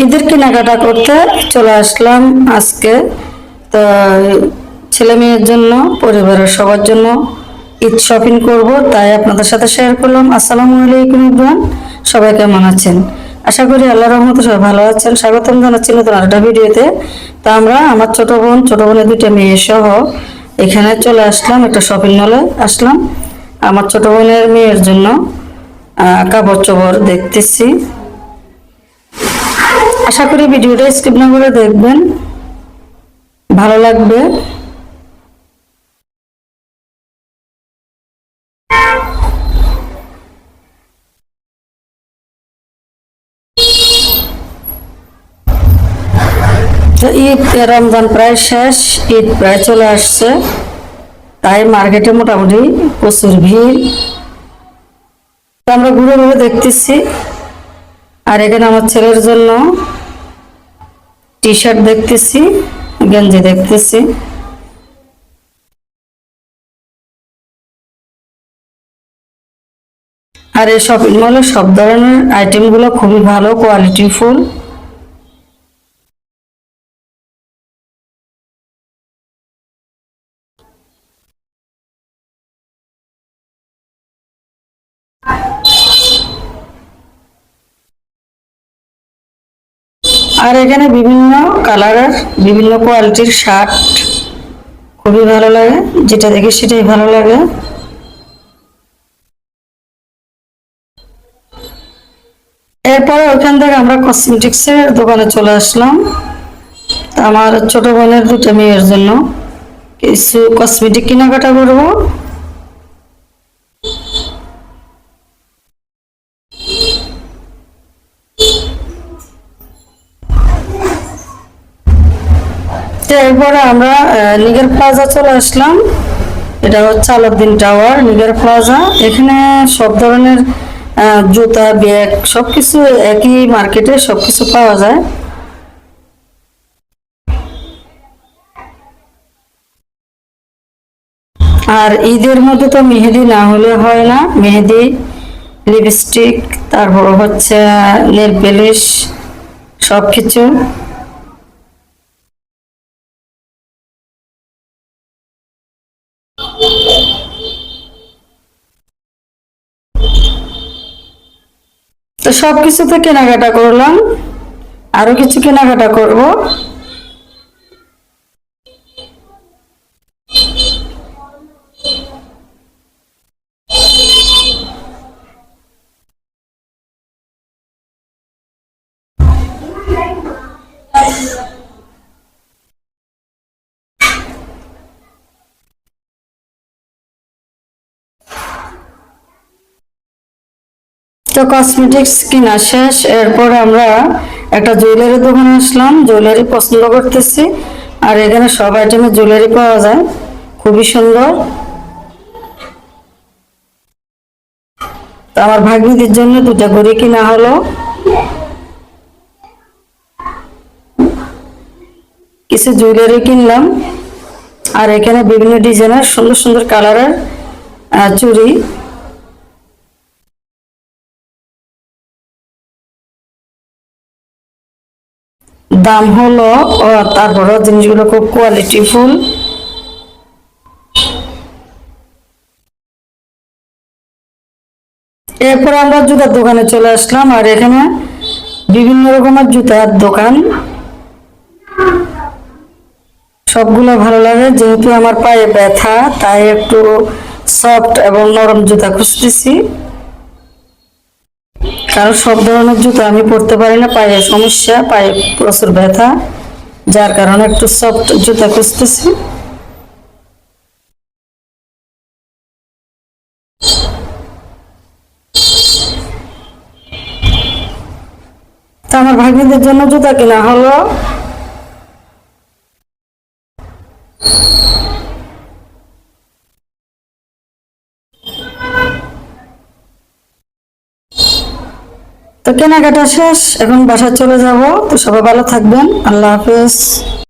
ঈদের কেনাকাটা করতে চলে আসলাম আজকে। তো ছেলে মেয়ের জন্য, পরিবারের সবার জন্য ঈদ শপিং করব, তাই আপনাদের সাথে শেয়ার করলাম। আসসালামু আলাইকুম ইব্রান, সবাই কেমন আছেন? আশা করি আল্লাহর রহমতে সবাই ভালো আছেন। স্বাগতম জানাচ্ছি নতুন একটা ভিডিওতে। তো আমরা আমার ছোট বোনের দুইটা মেয়ে সহ এখানে চলে আসলাম, একটা শপিং মলে আসলাম আমার ছোট বোনের মেয়ের জন্য কাপড় চোপড় দেখতেছি। আশা করি ভিডিওটা স্কিপ না করে দেখবেন, ভালো লাগবে। তো ঈদ, রমজান প্রায় শেষ, ঈদ প্রায় চলে আসছে, তাই মার্কেটে মোটামুটি প্রচুর ভিড়। তো আমরা ঘুরে ঘুরে দেখতেছি। আর এখানে আমার ছেলের জন্য টি শার্ট দেখতেছি, গেঞ্জি দেখতেছি। আর এই শপিং মলে সব ধরনের আইটেমগুলো খুবই ভালো, কোয়ালিটিফুল। আর এখানে বিভিন্ন কালারের, বিভিন্ন কোয়ালিটির শার্ট খুবই ভালো লাগে, যেটা দেখি সেটাই ভালো লাগে। এরপরে ওখান থেকে আমরা কসমেটিক্সের দোকানে চলে আসলাম। আমার ছোট বোনের দুটো মেয়ের জন্য কিছু কসমেটিক কেনাকাটা করবো। এরপরে আমরা নিগার প্লাজা চলে আসলাম। এটা হচ্ছে আলাউদ্দিন টাওয়ার, নিগার প্লাজা। এখানে সব ধরনের জুতা, ব্যাগ সবকিছু একই মার্কেটে সবকিছু পাওয়া যায়। আর ঈদের মধ্যে তো মেহেদি না হলে হয় না, মেহেদি, লিপস্টিক, তারপর হচ্ছে নেল পলিশ সবকিছু। তো সবকিছু তো কেনাকাটা করলাম, আরো কিছু কেনাকাটা করব। তো কসমেটিক্স কিনা শেষ, এরপরে আমরা একটা জুয়েলারি দোকানে আসলাম, জুয়েলারি পছন্দ করতেছি। আর এখানে সব আইটেমের জুয়েলারি পাওয়া যায়, খুবই সুন্দর। তো আমার ভাগ্নিদের জন্য দুটা ঘড়ি কিনা হলো, কিছু জুয়েলারি কিনলাম। আর এখানে বিভিন্ন ডিজাইনের সুন্দর সুন্দর কালারের চুড়ি। দাম হলো, তারপরে জিনিসগুলো খুব কোয়ালিটিফুল। এরপর আমরা জুতার দোকানে চলে আসলাম। আর এখানে বিভিন্ন রকমের জুতার দোকান, সবগুলো ভালো লাগে। যেহেতু আমার পায়ে ব্যথা, তাই একটু সফট এবং নরম জুতা খুঁজতেছি, কারণ সব ধরনের জুতা আমি পরতে পারি না, পায়ে সমস্যা, পায়ে প্রচুর ব্যথা, যার কারণে একটু সফট জুতা খুঁজতেছি। তো আমার ভাগ্নিদের জন্য জুতা কেনা হলো। তো কেনাকাটা শেষ, এখন বাসায় চলে যাব। তো সবাই ভালো থাকবেন, আল্লাহ হাফেজ।